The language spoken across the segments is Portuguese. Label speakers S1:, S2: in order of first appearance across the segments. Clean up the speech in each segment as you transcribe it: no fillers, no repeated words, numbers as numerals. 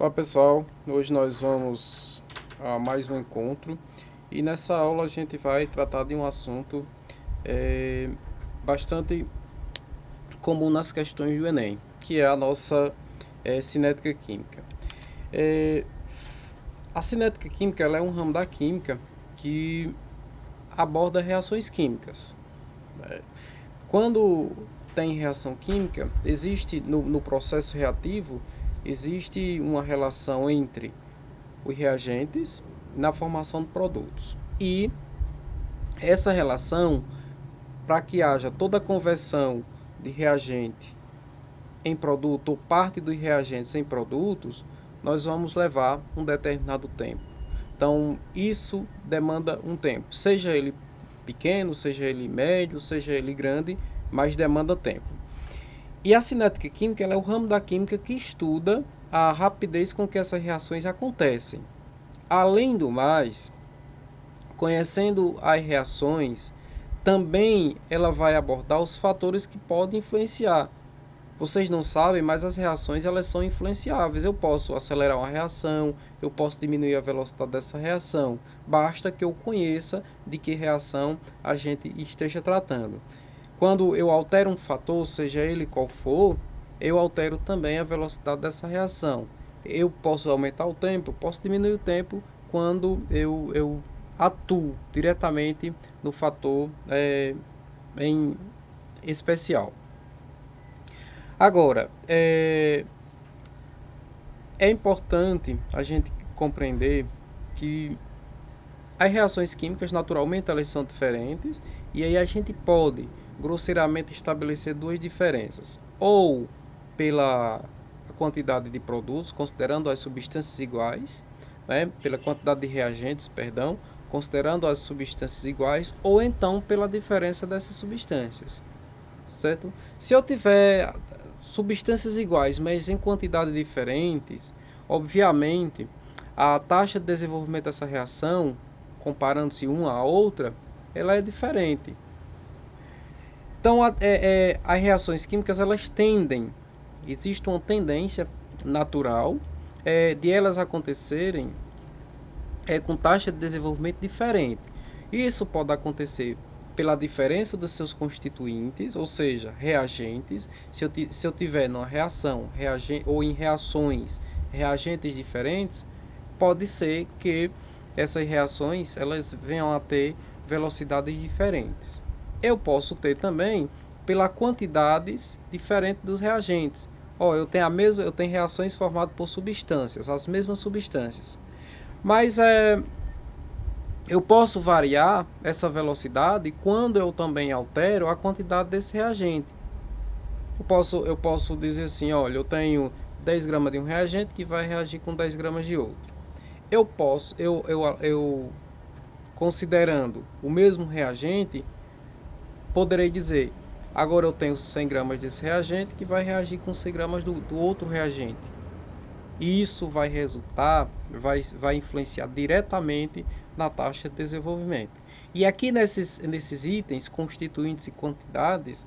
S1: Olá pessoal, hoje nós vamos a mais um encontro e nessa aula a gente vai tratar de um assunto bastante comum nas questões do Enem, que é a nossa cinética química. Eh, a cinética química ela é um ramo da química que aborda reações químicas. Quando tem reação química, existe no processo reativo, existe uma relação entre os reagentes na formação de produtos. E essa relação, para que haja toda a conversão de reagente em produto ou parte dos reagentes em produtos, nós vamos levar um determinado tempo. Então, isso demanda um tempo, seja ele pequeno, seja ele médio, seja ele grande, mas demanda tempo. E a cinética química ela é o ramo da química que estuda a rapidez com que essas reações acontecem. Além do mais, conhecendo as reações, também ela vai abordar os fatores que podem influenciar. Vocês não sabem, mas as reações elas são influenciáveis. Eu posso acelerar uma reação, eu posso diminuir a velocidade dessa reação. Basta que eu conheça de que reação a gente esteja tratando. Quando eu altero um fator, seja ele qual for, eu altero também a velocidade dessa reação. Eu posso aumentar o tempo, posso diminuir o tempo quando eu atuo diretamente no fator em especial. Agora, é importante a gente compreender que as reações químicas, naturalmente, elas são diferentes, e aí a gente pode, grosseiramente, estabelecer duas diferenças. Ou pela quantidade de produtos, considerando as substâncias iguais, né? Pela quantidade de reagentes, perdão, considerando as substâncias iguais, ou então pela diferença dessas substâncias, certo? Se eu tiver substâncias iguais, mas em quantidades diferentes, obviamente, a taxa de desenvolvimento dessa reação, comparando-se uma à outra, ela é diferente. Então, as reações químicas, elas tendem, existe uma tendência natural de elas acontecerem com taxa de desenvolvimento diferente. Isso pode acontecer pela diferença dos seus constituintes, ou seja, reagentes. Se eu tiver numa reação ou em reações reagentes diferentes, pode ser que essas reações elas venham a ter velocidades diferentes. Eu posso ter também pela quantidades diferentes dos reagentes. Eu tenho reações formadas por substâncias, as mesmas substâncias. Mas eu posso variar essa velocidade quando eu também altero a quantidade desse reagente. Eu posso dizer assim, olha, eu tenho 10 gramas de um reagente que vai reagir com 10 gramas de outro. Eu considerando o mesmo reagente, poderei dizer, agora eu tenho 100 gramas desse reagente que vai reagir com 100 gramas do outro reagente. Isso vai influenciar diretamente na taxa de desenvolvimento. E aqui nesses itens, constituintes e quantidades,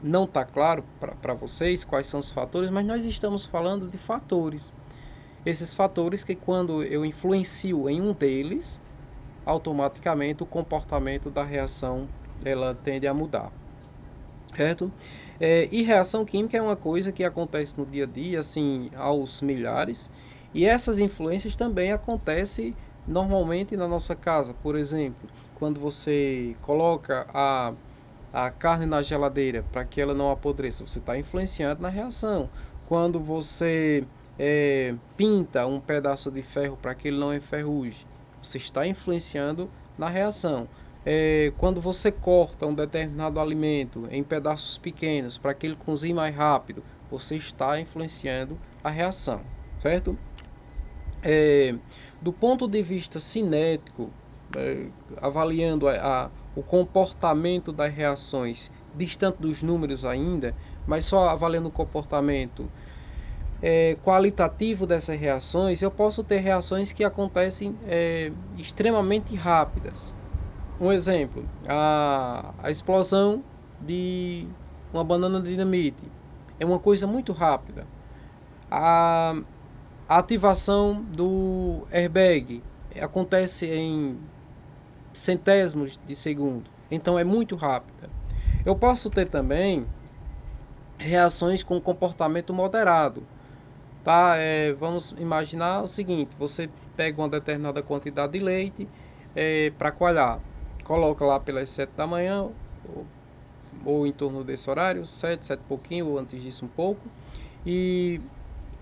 S1: não está claro para vocês quais são os fatores, mas nós estamos falando de fatores. Esses fatores que quando eu influencio em um deles, automaticamente o comportamento da reação ela tende a mudar, certo? E reação química é uma coisa que acontece no dia a dia, assim, aos milhares, e essas influências também acontecem normalmente na nossa casa. Por exemplo, quando você coloca a carne na geladeira para que ela não apodreça, você está influenciando na reação. Quando você pinta um pedaço de ferro para que ele não enferruje, você está influenciando na reação. Quando você corta um determinado alimento em pedaços pequenos para que ele cozinhe mais rápido, você está influenciando a reação, certo? Do ponto de vista cinético, avaliando o comportamento das reações, distante dos números ainda, mas só avaliando o comportamento qualitativo dessas reações, eu posso ter reações que acontecem extremamente rápidas. Um exemplo, a explosão de uma banana de dinamite é uma coisa muito rápida. A ativação do airbag acontece em centésimos de segundo, então é muito rápida. Eu posso ter também reações com comportamento moderado. Tá? Vamos imaginar o seguinte: você pega uma determinada quantidade de leite para coalhar, coloca lá pelas 7 da manhã, ou em torno desse horário, 7 e pouquinho, ou antes disso um pouco, e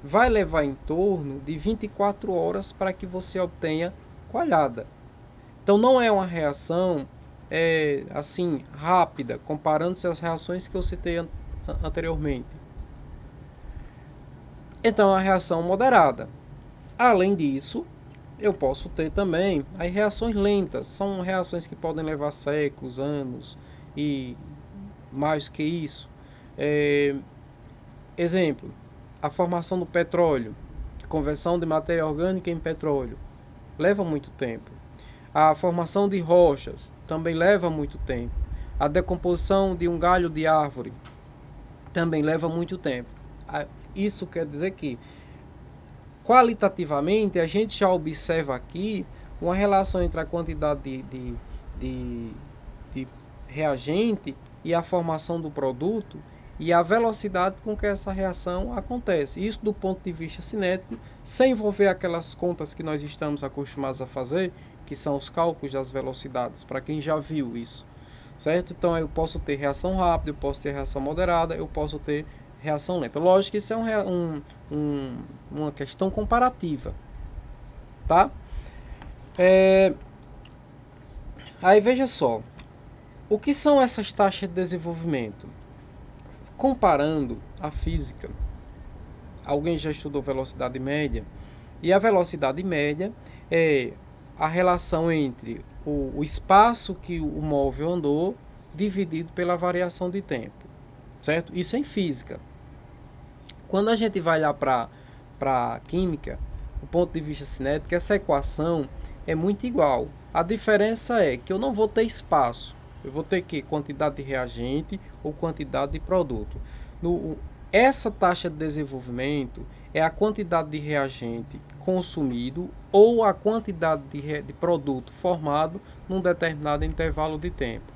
S1: vai levar em torno de 24 horas para que você obtenha coalhada. Então não é uma reação assim rápida, comparando-se às reações que eu citei anteriormente. Então, a reação moderada. Além disso, eu posso ter também as reações lentas. São reações que podem levar séculos, anos e mais que isso. Exemplo, a formação do petróleo, conversão de matéria orgânica em petróleo, leva muito tempo. A formação de rochas também leva muito tempo. A decomposição de um galho de árvore também leva muito tempo. Isso quer dizer que, qualitativamente, a gente já observa aqui uma relação entre a quantidade de reagente e a formação do produto e a velocidade com que essa reação acontece. Isso do ponto de vista cinético, sem envolver aquelas contas que nós estamos acostumados a fazer, que são os cálculos das velocidades, para quem já viu isso, certo? Então eu posso ter reação rápida, eu posso ter reação moderada, eu posso ter reação lenta. Lógico que isso é uma questão comparativa, tá? Aí veja só, o que são essas taxas de desenvolvimento? Comparando a física, alguém já estudou velocidade média, e a velocidade média é a relação entre o espaço que o móvel andou dividido pela variação de tempo, certo? Isso é em física. Quando a gente vai lá para a química, do ponto de vista cinético, essa equação é muito igual. A diferença é que eu não vou ter espaço. Eu vou ter que quantidade de reagente ou quantidade de produto. Essa taxa de desenvolvimento é a quantidade de reagente consumido ou a quantidade de produto formado num determinado intervalo de tempo.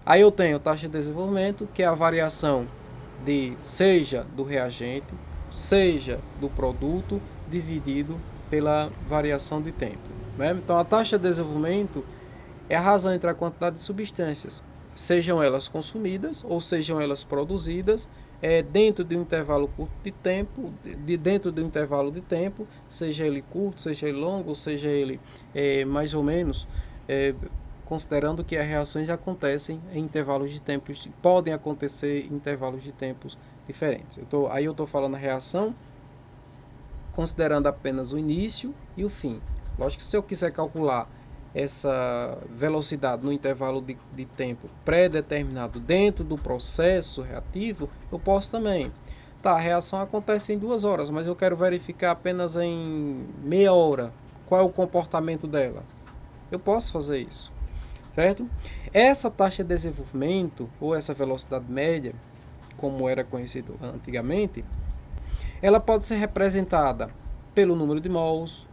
S1: Aí eu tenho taxa de desenvolvimento, que é a variação seja do reagente, seja do produto, dividido pela variação de tempo, né? Então, a taxa de desenvolvimento é a razão entre a quantidade de substâncias, sejam elas consumidas ou sejam elas produzidas, dentro de um intervalo curto de tempo, dentro de um intervalo de tempo, seja ele curto, seja ele longo, seja ele mais ou menos, considerando que as reações acontecem em intervalos de tempos, podem acontecer em intervalos de tempos diferentes. Aí eu estou falando a reação, considerando apenas o início e o fim. Lógico que se eu quiser calcular essa velocidade no intervalo de tempo pré-determinado dentro do processo reativo, eu posso também. Tá, a reação acontece em 2 horas, mas eu quero verificar apenas em meia hora qual é o comportamento dela. Eu posso fazer isso, certo? Essa taxa de desenvolvimento, ou essa velocidade média, como era conhecido antigamente, ela pode ser representada pelo número de mols.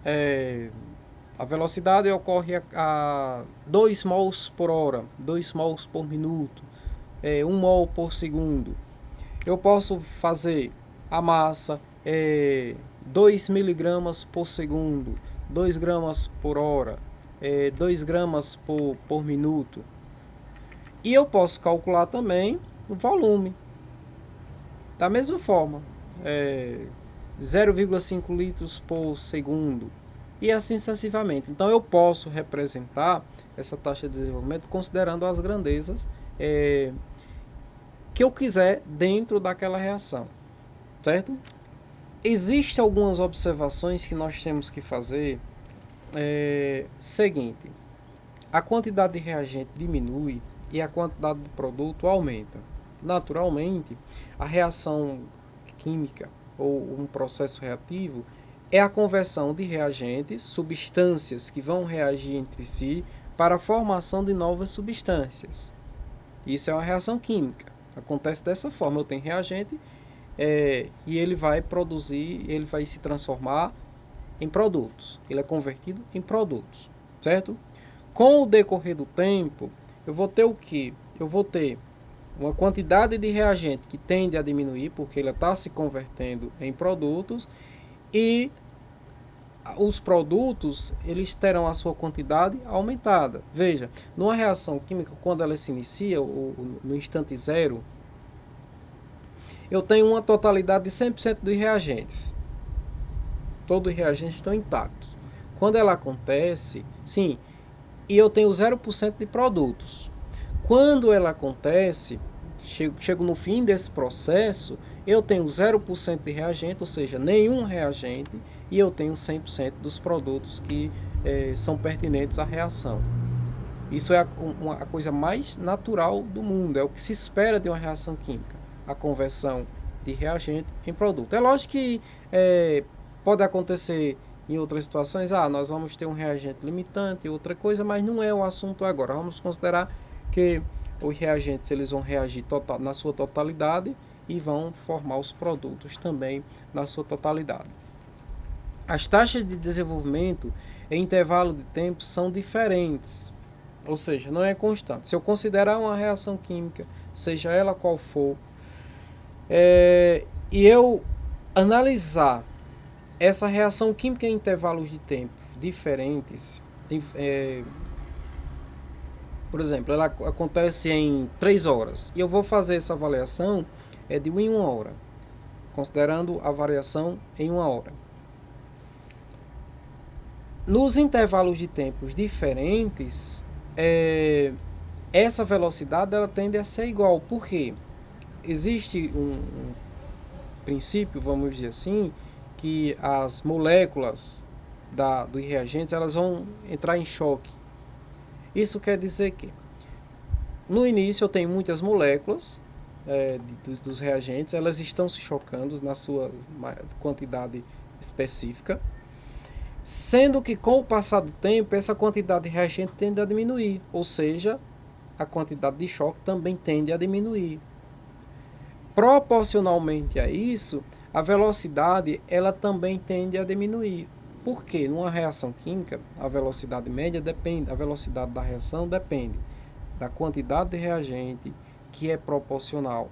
S1: A velocidade ocorre a 2 mols por hora, 2 mols por minuto, 1 mol por segundo. Eu posso fazer a massa 2 miligramas por segundo, 2 gramas por hora, 2 gramas por minuto. E eu posso calcular também o volume. Da mesma forma, 0,5 litros por segundo. E assim sucessivamente. Então eu posso representar essa taxa de desenvolvimento considerando as grandezas que eu quiser dentro daquela reação, certo? Existem algumas observações que nós temos que fazer. Seguinte: a quantidade de reagente diminui e a quantidade de produto aumenta. Naturalmente, a reação química ou um processo reativo é a conversão de reagentes, substâncias que vão reagir entre si para a formação de novas substâncias. Isso é uma reação química. Acontece dessa forma. Eu tenho reagente e ele vai produzir, ele vai se transformar em produtos. Ele é convertido em produtos, certo? Com o decorrer do tempo, eu vou ter o quê? Eu vou ter uma quantidade de reagente que tende a diminuir, porque ele está se convertendo em produtos, e os produtos, eles terão a sua quantidade aumentada. Veja, numa reação química, quando ela se inicia, no instante zero, eu tenho uma totalidade de 100% dos reagentes. Todos os reagentes estão intactos. Quando ela acontece, sim, e eu tenho 0% de produtos. Quando ela acontece, chego no fim desse processo, eu tenho 0% de reagente, ou seja, nenhum reagente, e eu tenho 100% dos produtos que são pertinentes à reação. Isso é a coisa mais natural do mundo, é o que se espera de uma reação química, a conversão de reagente em produto. É lógico que pode acontecer em outras situações, nós vamos ter um reagente limitante, outra coisa, mas não é o assunto agora. Vamos considerar que os reagentes eles vão reagir na sua totalidade e vão formar os produtos também na sua totalidade. As taxas de desenvolvimento em intervalo de tempo são diferentes, ou seja, não é constante. Se eu considerar uma reação química, seja ela qual for, e eu analisar essa reação química em intervalos de tempo diferentes, por exemplo, ela acontece em 3 horas, e eu vou fazer essa avaliação de 1 em 1 hora, considerando a variação em 1 hora. Nos intervalos de tempos diferentes, essa velocidade ela tende a ser igual. Por quê? Existe um princípio, vamos dizer assim, que as moléculas dos reagentes elas vão entrar em choque. Isso quer dizer que no início eu tenho muitas moléculas dos reagentes, elas estão se chocando na sua quantidade específica, sendo que com o passar do tempo essa quantidade de reagente tende a diminuir, ou seja, a quantidade de choque também tende a diminuir. Proporcionalmente a isso, a velocidade ela também tende a diminuir. Por quê? Numa reação química, a velocidade média depende, a velocidade da reação depende da quantidade de reagente, que é proporcional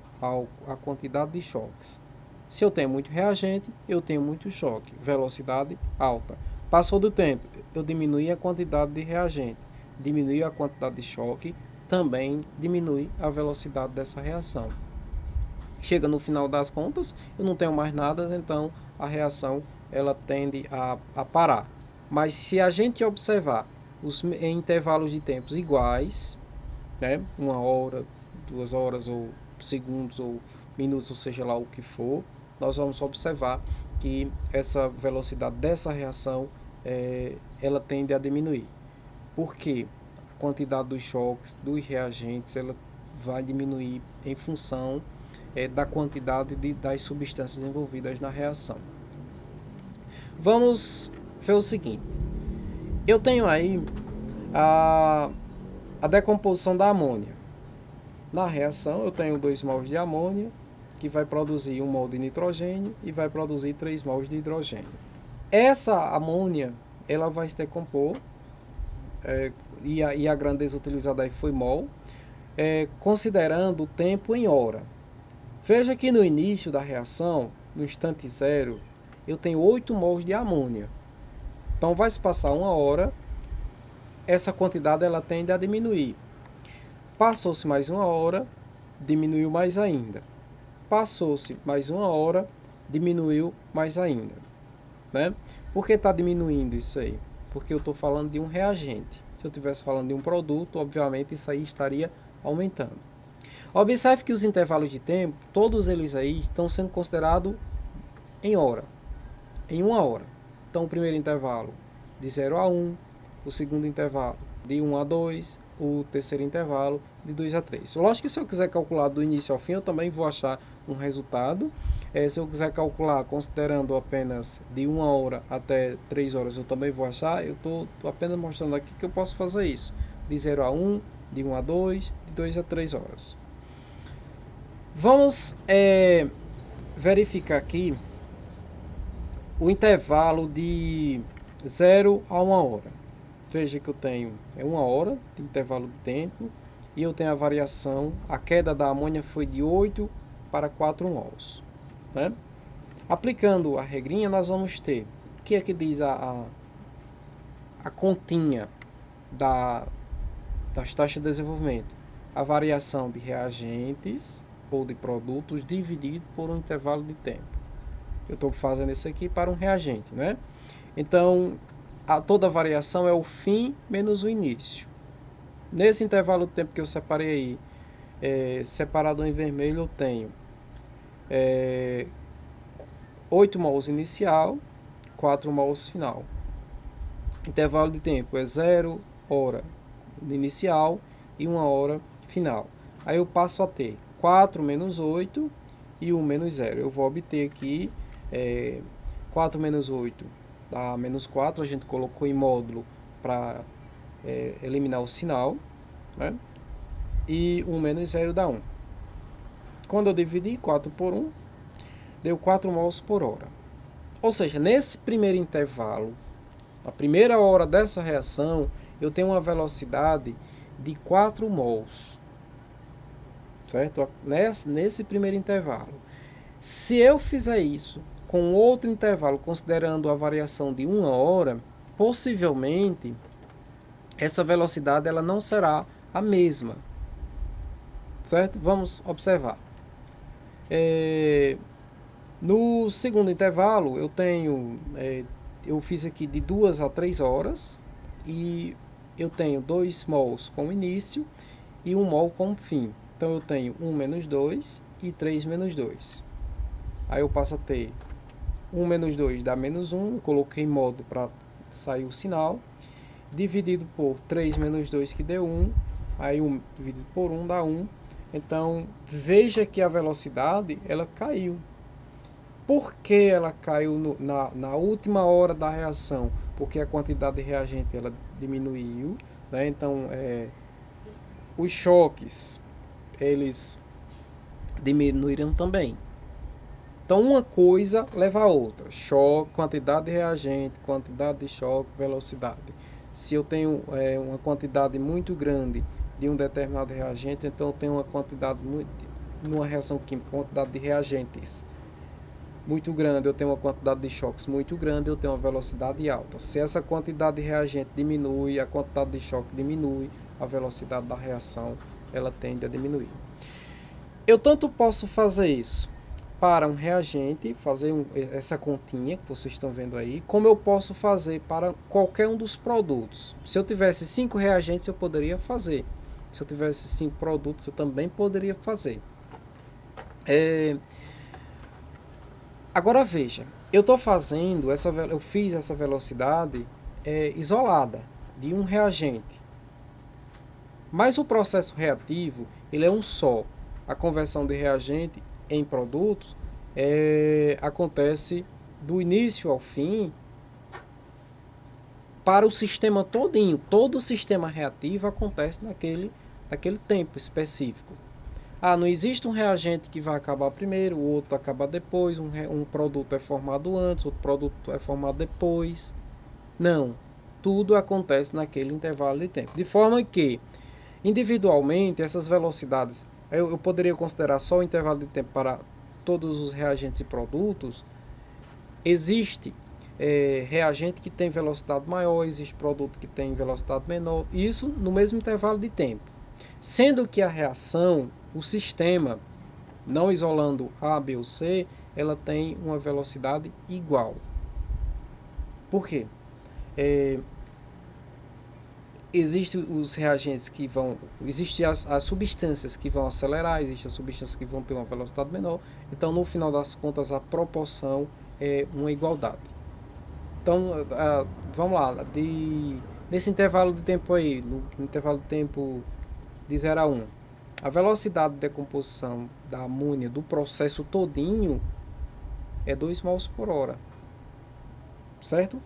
S1: à quantidade de choques. Se eu tenho muito reagente, eu tenho muito choque, velocidade alta. Passou do tempo, eu diminui a quantidade de reagente, diminui a quantidade de choque, também diminui a velocidade dessa reação. Chega no final das contas, eu não tenho mais nada, então a reação ela tende a parar. Mas se a gente observar em intervalos de tempos iguais, né, 1 hora, 2 horas, ou segundos, ou minutos, ou seja lá o que for, nós vamos observar que essa velocidade dessa reação ela tende a diminuir. Por quê? A quantidade dos choques, dos reagentes, ela vai diminuir em função da quantidade das substâncias envolvidas na reação. Vamos ver o seguinte. Eu tenho aí a decomposição da amônia. Na reação eu tenho 2 mols de amônia, que vai produzir 1 mol de nitrogênio e vai produzir 3 mols de hidrogênio. Essa amônia ela vai se decompor, e a grandeza utilizada aí foi mol, considerando o tempo em hora. Veja que no início da reação, no instante zero, eu tenho 8 mols de amônia. Então vai se passar 1 hora, essa quantidade ela tende a diminuir. Passou-se mais 1 hora, diminuiu mais ainda. Passou-se mais 1 hora, diminuiu mais ainda. Né? Por que está diminuindo isso aí? Porque eu estou falando de um reagente. Se eu estivesse falando de um produto, obviamente isso aí estaria aumentando. Observe que os intervalos de tempo, todos eles aí estão sendo considerados em hora, em 1 hora. Então o primeiro intervalo de 0 a 1, o segundo intervalo de 1 a 2, o terceiro intervalo de 2 a 3. Lógico que se eu quiser calcular do início ao fim, eu também vou achar um resultado. Se eu quiser calcular considerando apenas de 1 hora até 3 horas, eu também vou achar. Eu estou apenas mostrando aqui que eu posso fazer isso. De 0 a 1, de 1 a 2, de 2 a 3 horas. Vamos verificar aqui o intervalo de 0 a 1 hora. Veja que eu tenho 1 hora de intervalo de tempo e eu tenho a variação, a queda da amônia foi de 8 para 4 mols. Né? Aplicando a regrinha, nós vamos ter, o que é que diz a continha das taxas de desenvolvimento? A variação de reagentes ou de produtos dividido por um intervalo de tempo. Eu estou fazendo isso aqui para um reagente, né? Então, toda variação é o fim menos o início. Nesse intervalo de tempo que eu separei aí, separado em vermelho, eu tenho 8 mols inicial, 4 mols final. Intervalo de tempo é 0 hora inicial e 1 hora final. Aí eu passo a ter 4 menos 8 e 1 menos 0. Eu vou obter aqui 4 menos 8 dá menos 4. A gente colocou em módulo para eliminar o sinal. Né? E 1 menos 0 dá 1. Quando eu dividi 4 por 1, deu 4 mols por hora. Ou seja, nesse primeiro intervalo, na primeira hora dessa reação, eu tenho uma velocidade de 4 mols. Certo? Nesse primeiro intervalo. Se eu fizer isso com outro intervalo, considerando a variação de 1 hora, possivelmente essa velocidade ela não será a mesma. Certo? Vamos observar. No segundo intervalo, eu fiz aqui de 2 a 3 horas e eu tenho 2 mols com início e 1 mol com fim. Então eu tenho 1 menos 2 e 3 menos 2. Aí eu passo a ter 1 menos 2 dá menos 1, eu coloquei em modo para sair o sinal, dividido por 3 menos 2 que deu 1, aí 1 dividido por 1 dá 1. Então veja que a velocidade ela caiu. Por que ela caiu na última hora da reação? Porque a quantidade de reagente ela diminuiu, né? Então os choques eles diminuíram também. Então uma coisa leva a outra. Choque, quantidade de reagente, quantidade de choque, velocidade. Se eu tenho uma quantidade muito grande de um determinado reagente, então eu tenho uma quantidade numa reação química, quantidade de reagentes muito grande, eu tenho uma quantidade de choques muito grande, eu tenho uma velocidade alta. Se essa quantidade de reagente diminui, a quantidade de choque diminui, a velocidade da reação ela tende a diminuir. Eu tanto posso fazer isso para um reagente, fazer essa continha que vocês estão vendo aí, como eu posso fazer para qualquer um dos produtos. Se eu tivesse 5 reagentes, eu poderia fazer. Se eu tivesse 5 produtos, eu também poderia fazer. Agora veja, eu fiz essa velocidade isolada de um reagente. Mas o processo reativo, ele é um só. A conversão de reagente em produtos acontece do início ao fim para o sistema todinho. Todo o sistema reativo acontece naquele tempo específico. Não existe um reagente que vai acabar primeiro, o outro acabar depois, um produto é formado antes, outro produto é formado depois. Não, tudo acontece naquele intervalo de tempo. De forma que, individualmente, essas velocidades, eu poderia considerar só o intervalo de tempo para todos os reagentes e produtos. Existe reagente que tem velocidade maior, existe produto que tem velocidade menor, isso no mesmo intervalo de tempo. Sendo que a reação, o sistema, não isolando A, B ou C, ela tem uma velocidade igual. Por quê? Existem os reagentes que vão... Existem as substâncias que vão acelerar, existem as substâncias que vão ter uma velocidade menor. Então, no final das contas, a proporção é uma igualdade. Então, vamos lá. Nesse intervalo de tempo aí, no intervalo de tempo de 0 a 1, a velocidade de decomposição da amônia do processo todinho é 2 mols por hora. Certo?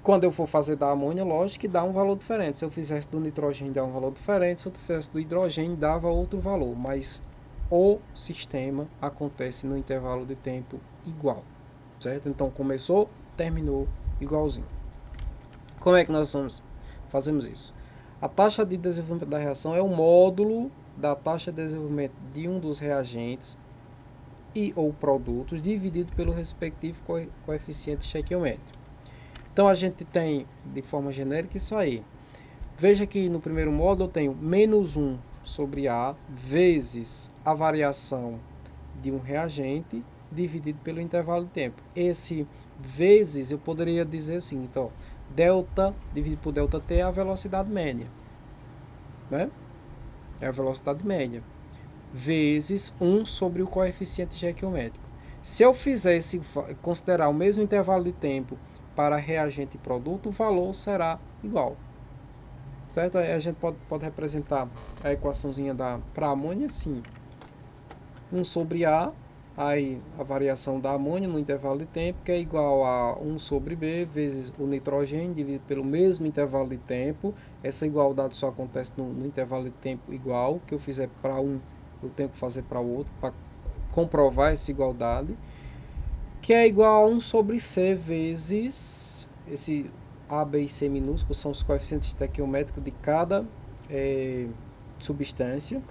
S1: Quando eu for fazer da amônia, lógico que dá um valor diferente. Se eu fizesse do nitrogênio, dá um valor diferente. Se eu fizesse do hidrogênio, dava outro valor. Mas o sistema acontece no intervalo de tempo igual. certo? Então começou, terminou igualzinho. Como é que nós fazemos isso? A taxa de desenvolvimento da reação é o módulo da taxa de desenvolvimento de um dos reagentes e ou produtos dividido pelo respectivo coeficiente estequiométrico. Então a gente tem de forma genérica isso aí. Veja que no primeiro módulo eu tenho menos 1 sobre A vezes a variação de um reagente dividido pelo intervalo de tempo. Esse vezes eu poderia dizer assim, então, delta dividido por delta T é a velocidade média, né? É a velocidade média, vezes 1 sobre o coeficiente estequiométrico. Se eu fizesse considerar o mesmo intervalo de tempo para reagente e produto, o valor será igual. Certo? Aí a gente pode representar a equaçãozinha para a amônia assim. 1 sobre A, aí a variação da amônia no intervalo de tempo, que é igual a 1 sobre B, vezes o nitrogênio, dividido pelo mesmo intervalo de tempo. Essa igualdade só acontece no intervalo de tempo igual, que eu fizer para um, eu tenho que fazer para o outro, para comprovar essa igualdade, que é igual a 1 sobre C vezes, esse A, B e C minúsculos são os coeficientes estequiométricos de cada substância,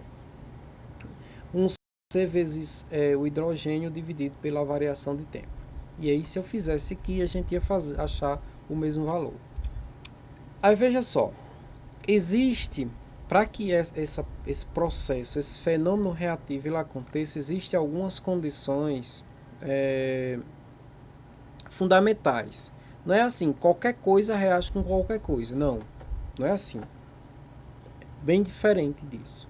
S1: 1 C vezes o hidrogênio dividido pela variação de tempo. E aí, se eu fizesse aqui, a gente ia achar o mesmo valor. Aí, veja só, existe, para que esse processo, esse fenômeno reativo ele aconteça, existem algumas condições fundamentais. Não é assim, qualquer coisa reage com qualquer coisa. Não, não é assim. Bem diferente disso.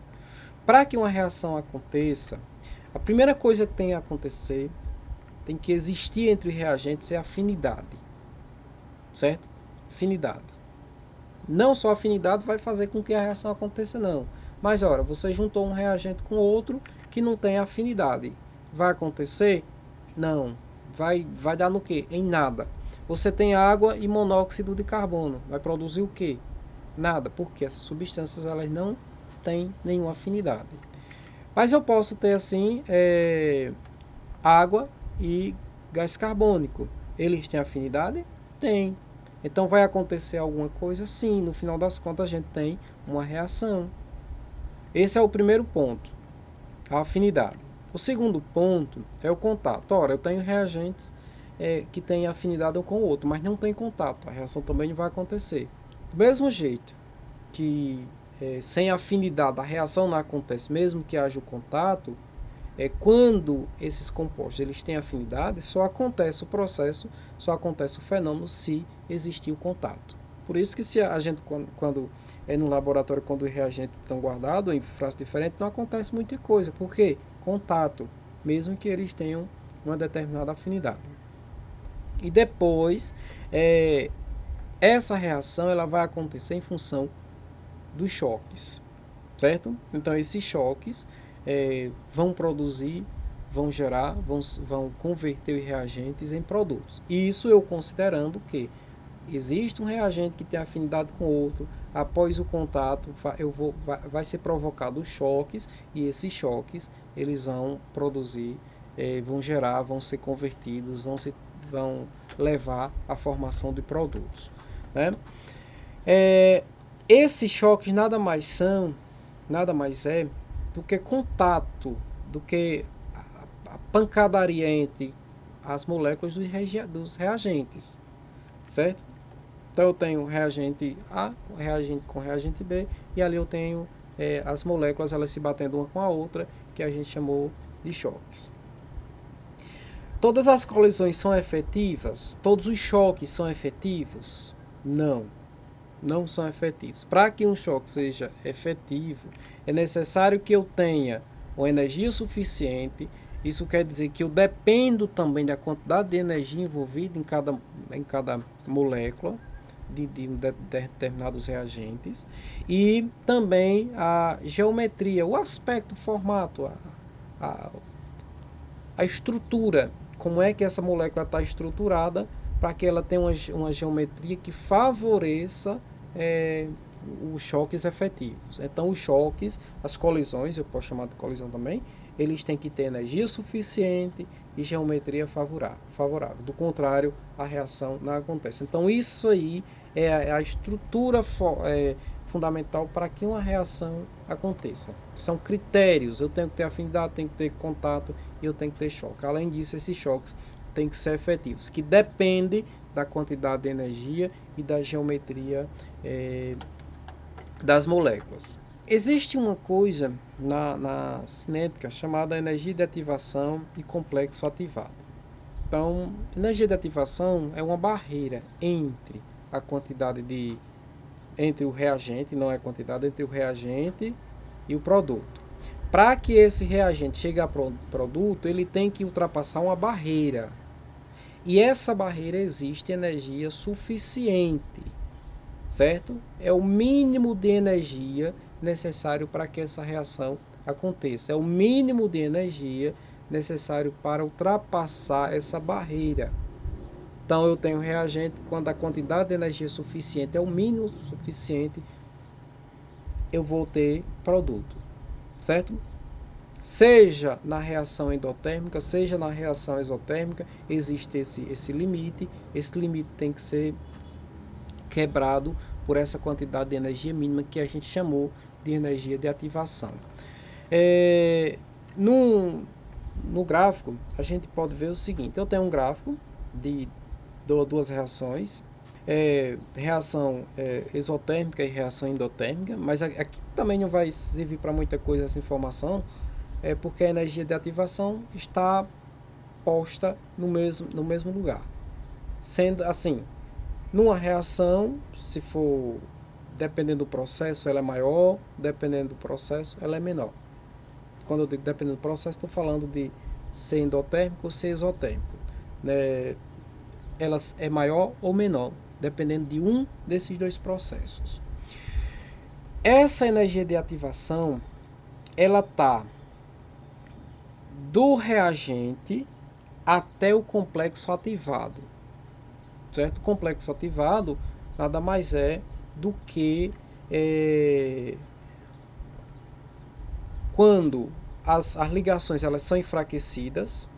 S1: Para que uma reação aconteça, a primeira coisa que tem que acontecer, tem que existir entre os reagentes é afinidade. Certo? Afinidade. Não só afinidade vai fazer com que a reação aconteça, não. Mas, ora, você juntou um reagente com outro que não tem afinidade. Vai acontecer? Não. Vai dar no quê? Em nada. Você tem água e monóxido de carbono. Vai produzir o quê? Nada. Porque essas substâncias elas não têm nenhuma afinidade. Mas eu posso ter assim água e gás carbônico. Eles têm afinidade? Tem. Então vai acontecer alguma coisa? Sim. No final das contas a gente tem uma reação. Esse é o primeiro ponto. A afinidade. O segundo ponto é o contato. Ora, eu tenho reagentes que têm afinidade um com o outro, mas não tem contato. A reação também não vai acontecer. Do mesmo jeito que sem afinidade a reação não acontece, mesmo que haja o contato, quando esses compostos eles têm afinidade, só acontece o processo, só acontece o fenômeno se existir o contato. Por isso que se a gente, quando é no laboratório, quando os reagentes estão guardados em frascos diferentes, não acontece muita coisa. Por quê? Contato, mesmo que eles tenham uma determinada afinidade. E depois, essa reação ela vai acontecer em função dos choques, certo? Então, esses choques vão produzir, vão gerar, vão converter os reagentes em produtos. E isso eu considerando que existe um reagente que tem afinidade com outro, após o contato vai ser provocado os choques, e esses choques eles vão produzir, vão gerar, vão ser convertidos, vão levar à formação de produtos, né? Esses choques nada mais é do que contato, do que a pancadaria entre as moléculas dos reagentes, certo? Então eu tenho reagente A, reagente com reagente B, e ali eu tenho as moléculas elas se batendo uma com a outra, que a gente chamou de choques. Todas as colisões são efetivas? Todos os choques são efetivos? Não, não são efetivos. Para que um choque seja efetivo, é necessário que eu tenha uma energia suficiente. Isso quer dizer que eu dependo também da quantidade de energia envolvida em cada molécula de determinados reagentes, e também a geometria, o aspecto, o formato, a estrutura, como é que essa molécula está estruturada, para que ela tenha uma geometria que favoreça os choques efetivos. Então, os choques, as colisões, eu posso chamar de colisão também, eles têm que ter energia suficiente e geometria favorável. Do contrário, a reação não acontece. Então, isso aí é a estrutura fundamental para que uma reação aconteça. São critérios. Eu tenho que ter afinidade, tenho que ter contato e eu tenho que ter choque. Além disso, esses choques têm que ser efetivos, que depende da quantidade de energia e da geometria das moléculas. Existe uma coisa na cinética chamada energia de ativação e complexo ativado. Então, energia de ativação é uma barreira entre a quantidade entre o reagente, não é quantidade, entre o reagente e o produto. Para que esse reagente chegue ao produto, ele tem que ultrapassar uma barreira. E essa barreira existe energia suficiente, certo? É o mínimo de energia necessário para que essa reação aconteça. É o mínimo de energia necessário para ultrapassar essa barreira. Então, eu tenho reagente, quando a quantidade de energia suficiente é o mínimo suficiente, eu vou ter produto, certo? Seja na reação endotérmica, seja na reação exotérmica, existe esse limite. Esse limite tem que ser quebrado por essa quantidade de energia mínima que a gente chamou de energia de ativação. No gráfico, a gente pode ver o seguinte: eu tenho um gráfico de duas reações, reação exotérmica e reação endotérmica, mas aqui também não vai servir para muita coisa essa informação, porque a energia de ativação está posta no mesmo lugar. Sendo assim, numa reação, se for dependendo do processo, ela é maior, dependendo do processo, ela é menor. Quando eu digo dependendo do processo, estou falando de ser endotérmico ou ser exotérmico, né? Ela é maior ou menor, dependendo de um desses dois processos. Essa energia de ativação, ela está do reagente até o complexo ativado, certo? O complexo ativado nada mais é do que quando as ligações elas são enfraquecidas,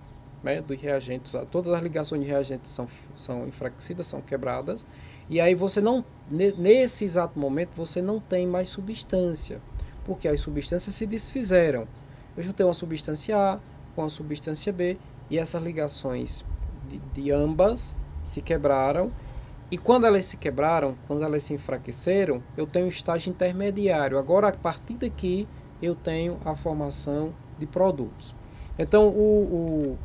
S1: né, dos reagentes, todas as ligações de reagentes são enfraquecidas, são quebradas, e aí você não, nesse exato momento, você não tem mais substância, porque as substâncias se desfizeram. Eu juntei uma substância A com a substância B, e essas ligações de ambas se quebraram, e quando elas se quebraram, quando elas se enfraqueceram, eu tenho um estágio intermediário. Agora, a partir daqui, eu tenho a formação de produtos. Então, o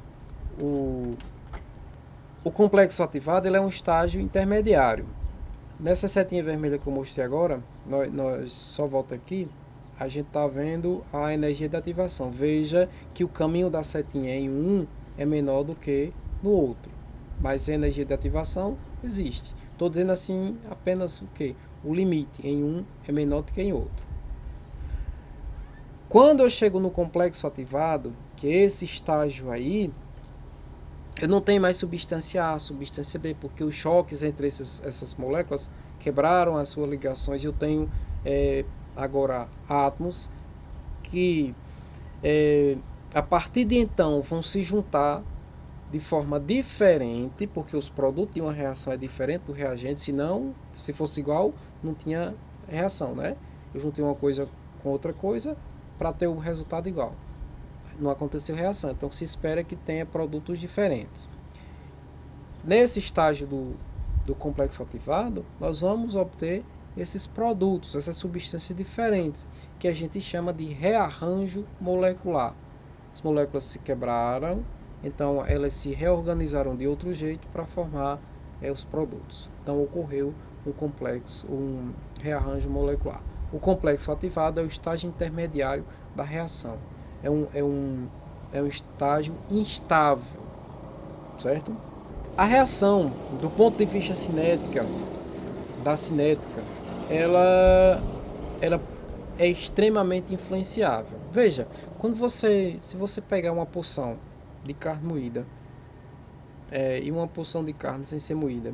S1: complexo ativado ele é um estágio intermediário. Nessa setinha vermelha que eu mostrei agora, nós só volta aqui, a gente está vendo a energia de ativação. Veja que o caminho da setinha em um é menor do que no outro, mas a energia de ativação existe. Estou dizendo assim apenas o que? O limite em um é menor do que em outro. Quando eu chego no complexo ativado, que é esse estágio aí, eu não tenho mais substância A, substância B, porque os choques entre essas moléculas quebraram as suas ligações. Eu tenho agora átomos que a partir de então vão se juntar de forma diferente, porque os produtos de uma reação é diferente do reagente, senão, se fosse igual, não tinha reação, né? Eu juntei uma coisa com outra coisa para ter o resultado igual. Não aconteceu reação, então se espera que tenha produtos diferentes. Nesse estágio do complexo ativado, nós vamos obter esses produtos, essas substâncias diferentes, que a gente chama de rearranjo molecular. As moléculas se quebraram, então elas se reorganizaram de outro jeito para formar os produtos. Então ocorreu um rearranjo molecular. O complexo ativado é o estágio intermediário da reação. É um estágio instável, certo? A reação, do ponto de vista da cinética, ela é extremamente influenciável. Veja, se você pegar uma porção de carne moída e uma porção de carne sem ser moída,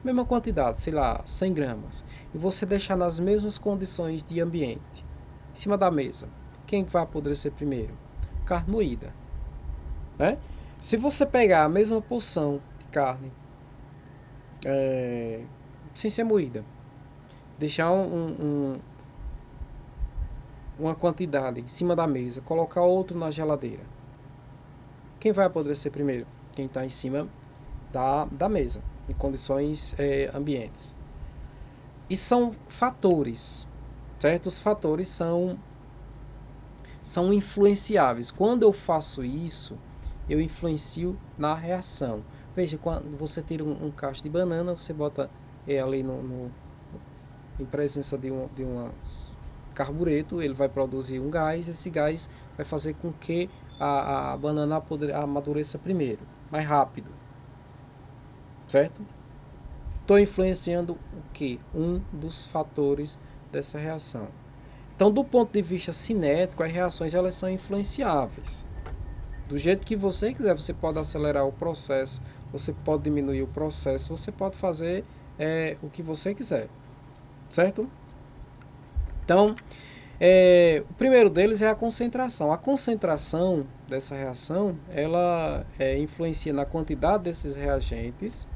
S1: mesma quantidade, sei lá, 100 gramas, e você deixar nas mesmas condições de ambiente, em cima da mesa, quem vai apodrecer primeiro? carne moída, né? Se você pegar a mesma porção de carne sem ser moída, deixar uma quantidade em cima da mesa, colocar outro na geladeira, quem vai apodrecer primeiro? Quem está em cima da mesa, em condições ambientes. E são fatores, certo? Os fatores são influenciáveis. Quando eu faço isso, eu influencio na reação. Veja, quando você tira um cacho de banana, você bota ali em presença de um carbureto, ele vai produzir um gás, esse gás vai fazer com que a banana amadureça primeiro, mais rápido, certo? Estou influenciando o que? Um dos fatores dessa reação. Então, do ponto de vista cinético, as reações elas são influenciáveis. Do jeito que você quiser, você pode acelerar o processo, você pode diminuir o processo, você pode fazer o que você quiser, certo? Então, o primeiro deles é a concentração. A concentração dessa reação, ela influencia na quantidade desses reagentes,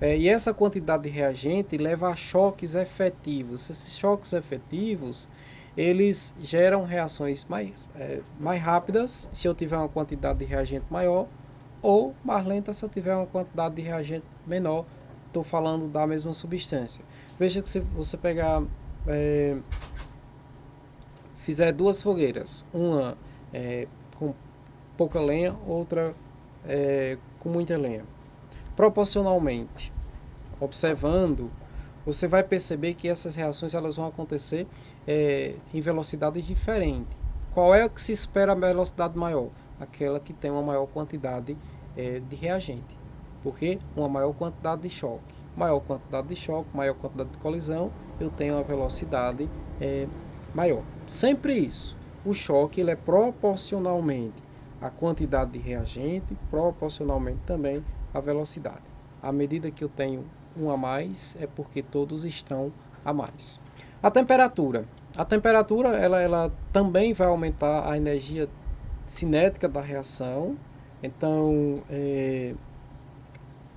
S1: e essa quantidade de reagente leva a choques efetivos. Esses choques efetivos, eles geram reações mais rápidas se eu tiver uma quantidade de reagente maior, ou mais lenta se eu tiver uma quantidade de reagente menor. Estou falando da mesma substância. Veja que se você pegar, fizer duas fogueiras, uma com pouca lenha, outra com muita lenha, proporcionalmente, observando, você vai perceber que essas reações elas vão acontecer em velocidades diferentes. Qual é o que se espera a velocidade maior? Aquela que tem uma maior quantidade de reagente. Porque uma maior quantidade de choque. Maior quantidade de choque, maior quantidade de colisão, eu tenho uma velocidade maior. Sempre isso. O choque ele é proporcionalmente à quantidade de reagente, proporcionalmente também à velocidade. À medida que eu tenho um a mais, é porque todos estão a mais. A temperatura. A temperatura ela também vai aumentar a energia cinética da reação. Então,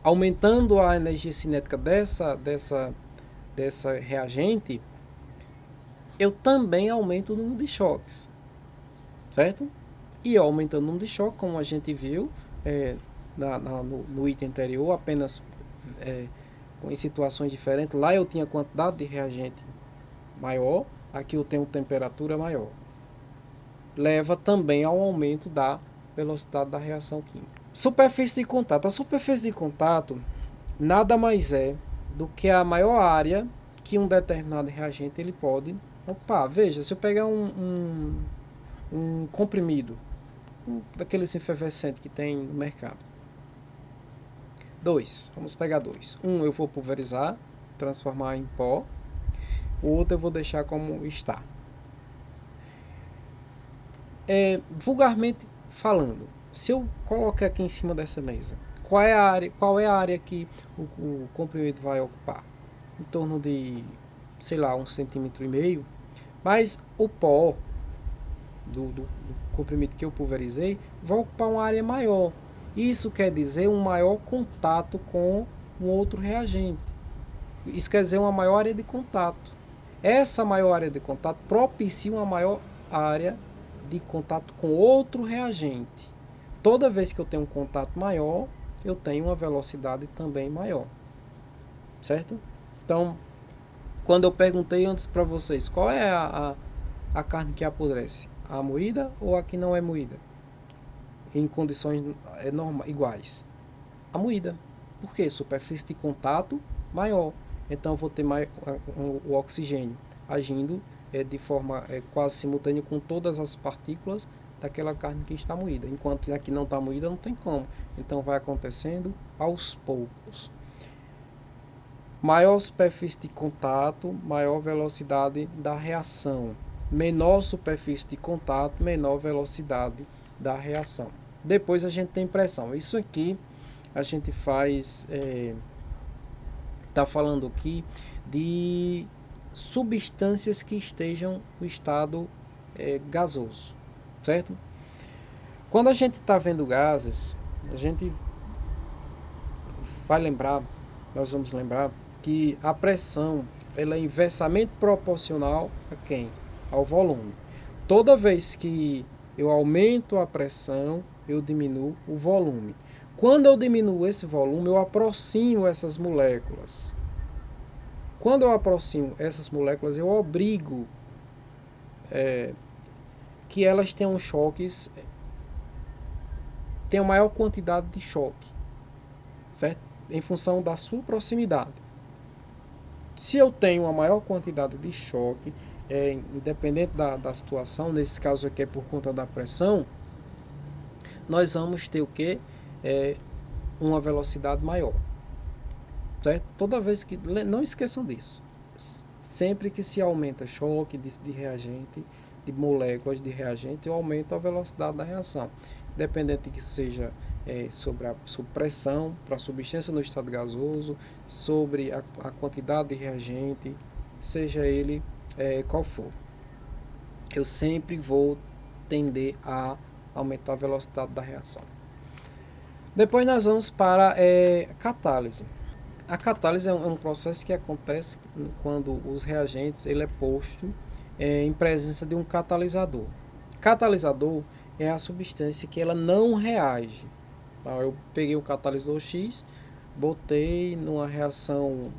S1: aumentando a energia cinética dessa reagente, eu também aumento o número de choques, certo? E aumentando o número de choques, como a gente viu no item anterior, apenas em situações diferentes. Lá eu tinha quantidade de reagente maior, aqui eu tenho temperatura maior. Leva também ao aumento da velocidade da reação química. Superfície de contato. A superfície de contato nada mais é do que a maior área que um determinado reagente ele pode ocupar. Veja, se eu pegar um comprimido, daqueles efervescentes que tem no mercado, vamos pegar dois. Um eu vou pulverizar, transformar em pó, o outro eu vou deixar como está. Vulgarmente falando, se eu colocar aqui em cima dessa mesa, qual é a área que o comprimido vai ocupar? Em torno de, sei lá, 1,5 cm. Mas o pó do comprimido que eu pulverizei vai ocupar uma área maior. Isso quer dizer um maior contato com um outro reagente. Isso quer dizer uma maior área de contato. Essa maior área de contato propicia uma maior área de contato com outro reagente. Toda vez que eu tenho um contato maior, eu tenho uma velocidade também maior. Certo? Então, quando eu perguntei antes para vocês, qual é a carne que apodrece? A moída ou a que não é moída? Em condições iguais. A moída. Por quê? Superfície de contato maior. Então eu vou ter mais o oxigênio agindo de forma quase simultânea com todas as partículas daquela carne que está moída. Enquanto a que não está moída não tem como. Então vai acontecendo aos poucos. Maior superfície de contato, maior velocidade da reação. Menor superfície de contato, menor velocidade da reação. Depois a gente tem pressão. Isso aqui a gente faz, está falando aqui de substâncias que estejam no estado gasoso, certo? Quando a gente está vendo gases, a gente vai lembrar, nós vamos lembrar que a pressão ela é inversamente proporcional a quem? Ao volume. Toda vez que eu aumento a pressão, eu diminuo o volume. Quando eu diminuo esse volume, eu aproximo essas moléculas. Quando eu aproximo essas moléculas, eu obrigo que elas tenham choques, tenham maior quantidade de choque, certo? Em função da sua proximidade. Se eu tenho uma maior quantidade de choque, independente da situação, nesse caso aqui é por conta da pressão, nós vamos ter o quê? Uma velocidade maior. Certo? Toda vez que... Não esqueçam disso. Sempre que se aumenta choque de reagente, de moléculas de reagente, eu aumento a velocidade da reação. Independente que seja sobre pressão para a substância no estado gasoso, sobre a quantidade de reagente, seja ele qual for. Eu sempre vou tender a aumentar a velocidade da reação. Depois nós vamos para a catálise. A catálise é um processo que acontece quando os reagentes ele é posto em presença de um catalisador. Catalisador é a substância que ela não reage. Então, eu peguei o catalisador X, botei numa reação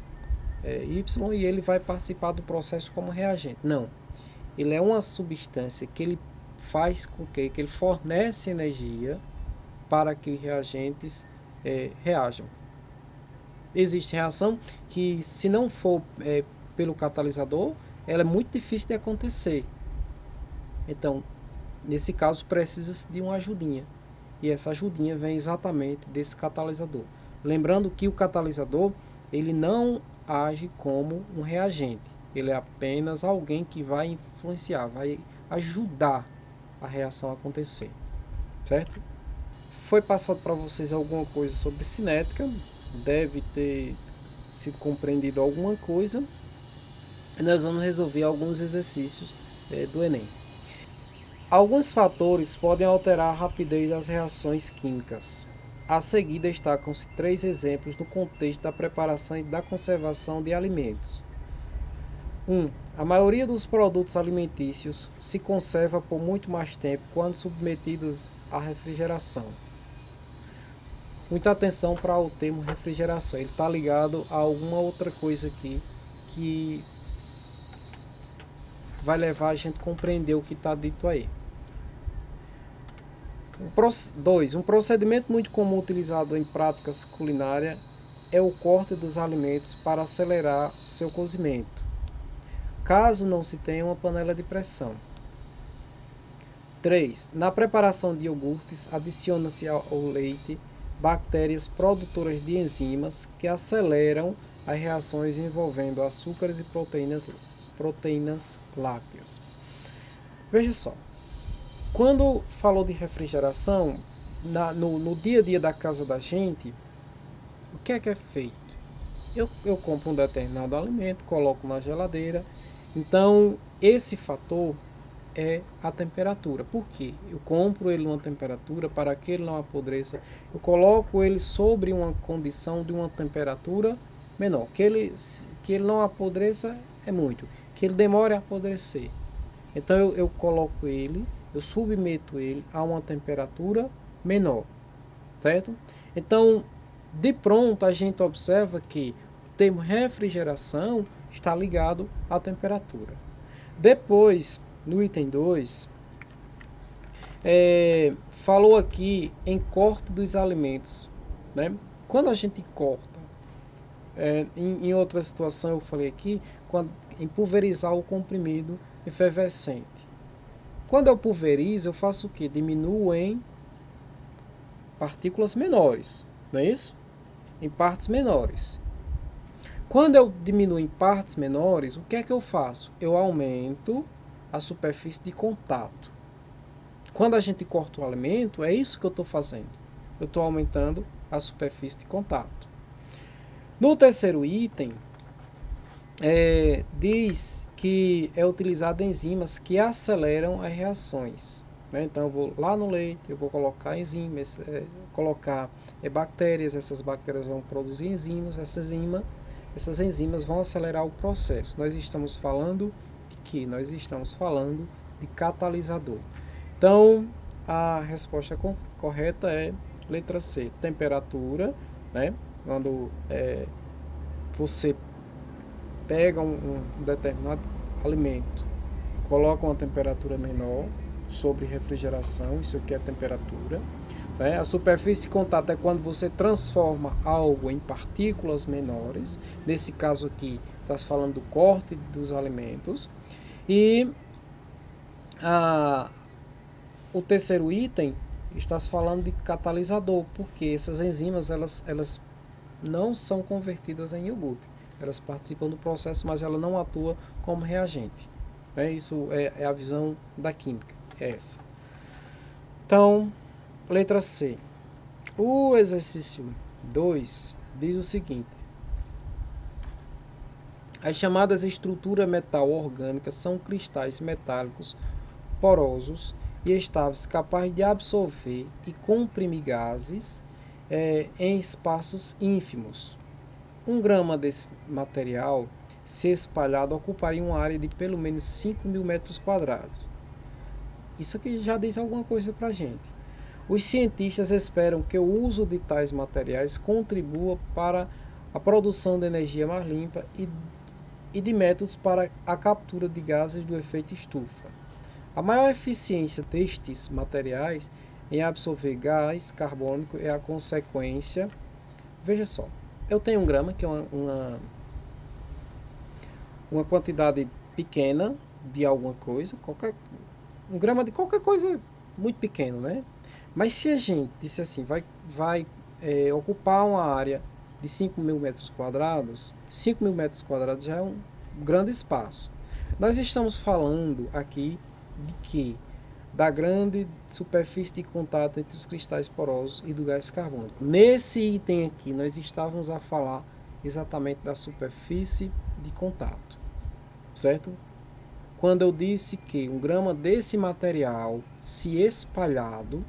S1: Y e ele vai participar do processo como reagente. Não. Ele é uma substância que ele faz com que ele fornece energia para que os reagentes reajam. Existe reação que, se não for pelo catalisador, ela é muito difícil de acontecer. Então, nesse caso, precisa de uma ajudinha. E essa ajudinha vem exatamente desse catalisador. Lembrando que o catalisador, ele não age como um reagente. Ele é apenas alguém que vai influenciar, vai ajudar a reação a acontecer. Certo? Foi passado para vocês alguma coisa sobre cinética. Deve ter sido compreendido alguma coisa. E nós vamos resolver alguns exercícios do Enem. Alguns fatores podem alterar a rapidez das reações químicas. A seguir destacam-se 3 exemplos no contexto da preparação e da conservação de alimentos. 1. A maioria dos produtos alimentícios se conserva por muito mais tempo quando submetidos à refrigeração. Muita atenção para o termo refrigeração. Ele está ligado a alguma outra coisa aqui que vai levar a gente a compreender o que está dito aí. 2. Um procedimento muito comum utilizado em práticas culinárias é o corte dos alimentos para acelerar o seu cozimento, caso não se tenha uma panela de pressão. 3. Na preparação de iogurtes, adiciona-se ao leite bactérias produtoras de enzimas que aceleram as reações envolvendo açúcares e proteínas lácteas. Veja só, quando falou de refrigeração, no dia a dia da casa da gente, o que é feito? Eu compro um determinado alimento, coloco na geladeira. Então, esse fator é a temperatura. Por quê? Eu compro ele numa temperatura para que ele não apodreça. Eu coloco ele sobre uma condição de uma temperatura menor. Que ele não apodreça é muito. Que ele demore a apodrecer. Então eu coloco ele, eu submeto ele a uma temperatura menor. Certo? Então, de pronto, a gente observa que o termo refrigeração está ligado à temperatura. Depois, no item 2, falou aqui em corte dos alimentos. Né? Quando a gente corta, em outra situação eu falei aqui, em pulverizar o comprimido efervescente. Quando eu pulverizo, eu faço o quê? Diminuo em partículas menores, não é isso? Em partes menores. Quando eu diminuo em partes menores, o que é que eu faço? Eu aumento a superfície de contato. Quando a gente corta o alimento, é isso que eu estou fazendo. Eu estou aumentando a superfície de contato. No terceiro item, diz que é utilizado enzimas que aceleram as reações. né? Então eu vou lá no leite, eu vou colocar enzimas, colocar bactérias, essas bactérias vão produzir enzimas, essas enzimas vão acelerar o processo. Nós estamos falando de quê? Nós estamos falando de catalisador. Então, a resposta correta é letra C, temperatura, né? Quando você pega um determinado alimento, coloca uma temperatura menor sobre refrigeração, isso aqui é a temperatura. Né? A superfície de contato é quando você transforma algo em partículas menores. Nesse caso aqui, está se falando do corte dos alimentos. E o terceiro item está se falando de catalisador, porque essas enzimas elas não são convertidas em iogurte. Elas participam do processo, mas ela não atua como reagente. Isso é a visão da química, é essa. Então, letra C. O exercício 2 diz o seguinte: as chamadas estruturas metal orgânicas são cristais metálicos porosos e estáveis capazes de absorver e comprimir gases em espaços ínfimos. 1 grama desse material, se espalhado, ocuparia uma área de pelo menos 5.000 metros quadrados. Isso aqui já diz alguma coisa para a gente. Os cientistas esperam que o uso de tais materiais contribua para a produção de energia mais limpa e de métodos para a captura de gases do efeito estufa. A maior eficiência destes materiais em absorver gás carbônico é a consequência. Veja só, eu tenho 1 grama, que é uma quantidade pequena de alguma coisa, 1 grama de qualquer coisa muito pequeno, né? Mas se a gente disse assim, vai ocupar uma área de 5.000 metros quadrados, 5.000 metros quadrados já é um grande espaço. Nós estamos falando aqui de quê? Da grande superfície de contato entre os cristais porosos e do gás carbônico. Nesse item aqui, nós estávamos a falar exatamente da superfície de contato, certo? Quando eu disse que 1 grama desse material, se espalhado,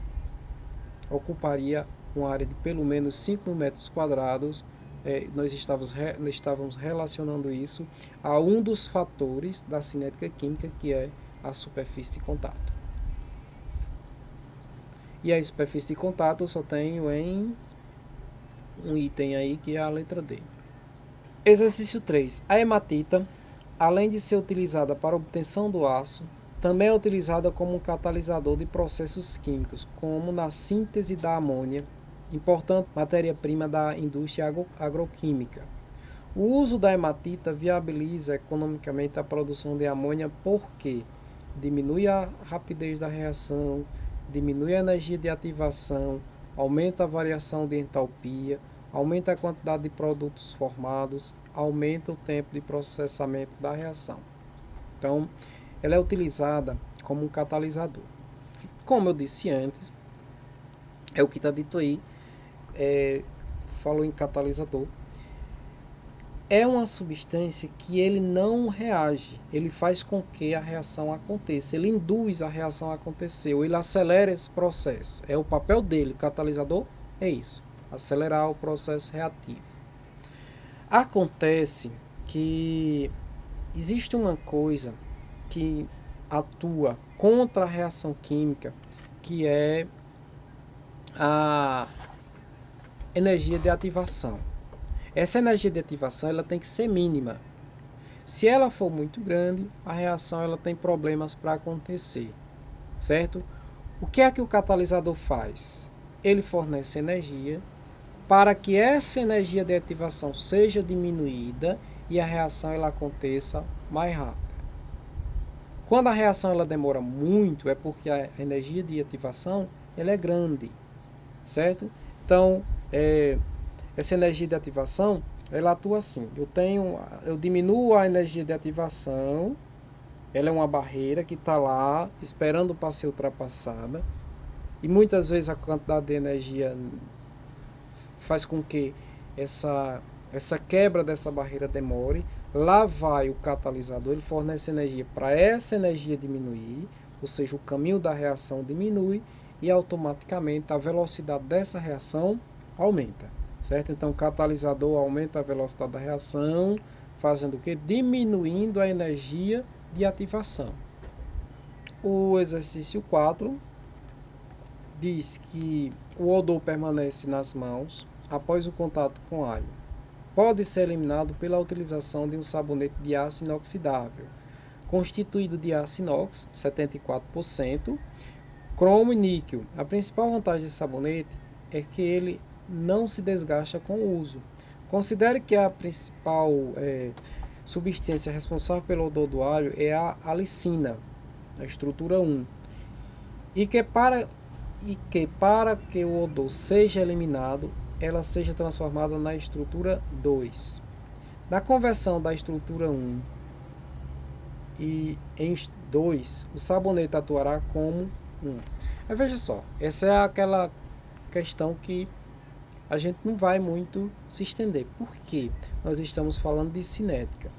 S1: ocuparia uma área de pelo menos 5.000 metros quadrados, nós estávamos relacionando isso a um dos fatores da cinética química, que é a superfície de contato. E a superfície de contato eu só tenho em um item aí, que é a letra D. Exercício 3. A hematita, além de ser utilizada para a obtenção do aço, também é utilizada como um catalisador de processos químicos, como na síntese da amônia, importante matéria-prima da indústria agroquímica. O uso da hematita viabiliza economicamente a produção de amônia porque diminui a rapidez da reação, diminui a energia de ativação, aumenta a variação de entalpia, aumenta a quantidade de produtos formados, aumenta o tempo de processamento da reação. Então, ela é utilizada como um catalisador. Como eu disse antes, é o que está dito aí, falou em catalisador. É uma substância que ele não reage, ele faz com que a reação aconteça, ele induz a reação a acontecer, ou ele acelera esse processo. É o papel dele, catalisador, é isso, acelerar o processo reativo. Acontece que existe uma coisa que atua contra a reação química, que é a energia de ativação. Essa energia de ativação ela tem que ser mínima. Se ela for muito grande, a reação ela tem problemas para acontecer, certo? O que é que o catalisador faz? Ele fornece energia para que essa energia de ativação seja diminuída e a reação ela aconteça mais rápido. Quando a reação ela demora muito, é porque a energia de ativação ela é grande, certo? Então, essa energia de ativação, ela atua assim. Eu diminuo a energia de ativação, ela é uma barreira que está lá esperando para ser ultrapassada. E muitas vezes a quantidade de energia faz com que essa quebra dessa barreira demore. Lá vai o catalisador, ele fornece energia para essa energia diminuir, ou seja, o caminho da reação diminui e automaticamente a velocidade dessa reação aumenta, certo? Então, o catalisador aumenta a velocidade da reação, fazendo o quê? Diminuindo a energia de ativação. O exercício 4 diz que o odor permanece nas mãos após o contato com alho. Pode ser eliminado pela utilização de um sabonete de aço inoxidável, constituído de aço inox, 74%, cromo e níquel. A principal vantagem desse sabonete é que ele não se desgasta com o uso. Considere que a principal substância responsável pelo odor do alho é a alicina, a estrutura 1, e que para que o odor seja eliminado, ela seja transformada na estrutura 2. Na conversão da estrutura 1 e em 2, o sabonete atuará como 1. Mas veja só, essa é aquela questão que a gente não vai muito se estender. Por quê? Nós estamos falando de cinética.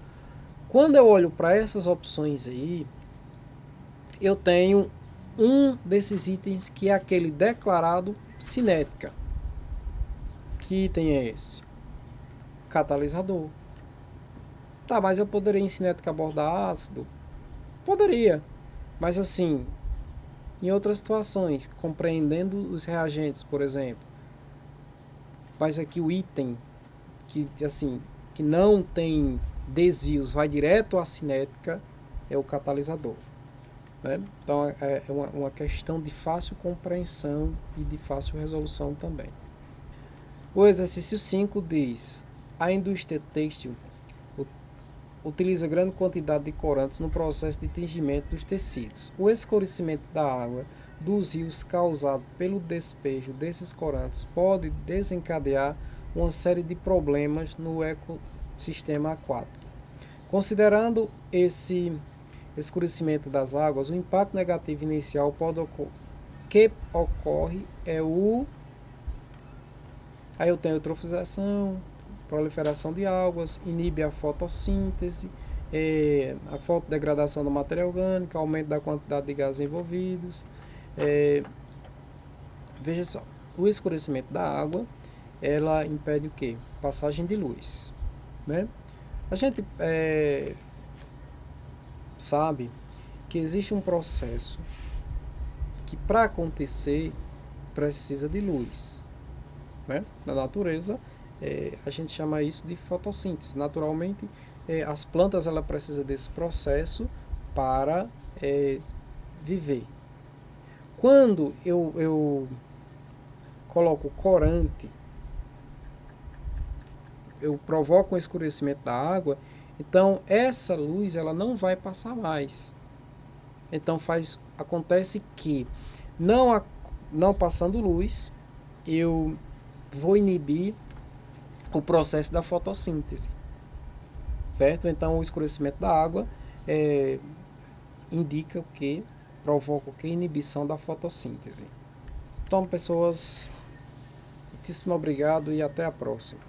S1: Quando eu olho para essas opções aí, eu tenho um desses itens que é aquele declarado cinética. Que item é esse? Catalisador. Tá, mas eu poderia em cinética abordar ácido? Poderia. Mas assim, em outras situações, compreendendo os reagentes, por exemplo. Mas aqui o item que não tem desvios, vai direto à cinética, é o catalisador. Né? Então é uma questão de fácil compreensão e de fácil resolução também. O exercício 5 diz: a indústria têxtil utiliza grande quantidade de corantes no processo de tingimento dos tecidos. O escurecimento da água dos rios causado pelo despejo desses corantes pode desencadear uma série de problemas no ecossistema aquático. Considerando esse escurecimento das águas, o impacto negativo inicial que ocorre é aí eu tenho eutrofização, proliferação de algas, inibe a fotossíntese, a fotodegradação da matéria orgânica, aumento da quantidade de gases envolvidos. Veja só, o escurecimento da água, ela impede o quê? Passagem de luz, né? A gente sabe que existe um processo que para acontecer precisa de luz, né? Na natureza, a gente chama isso de fotossíntese. Naturalmente, as plantas ela precisam desse processo para viver. Quando eu coloco corante, eu provoco um escurecimento da água, então essa luz ela não vai passar mais. Então acontece que não passando luz, eu vou inibir o processo da fotossíntese, certo? Então o escurecimento da água indica o que? Provoca o que? Inibição da fotossíntese. Então, pessoas, muitíssimo obrigado e até a próxima.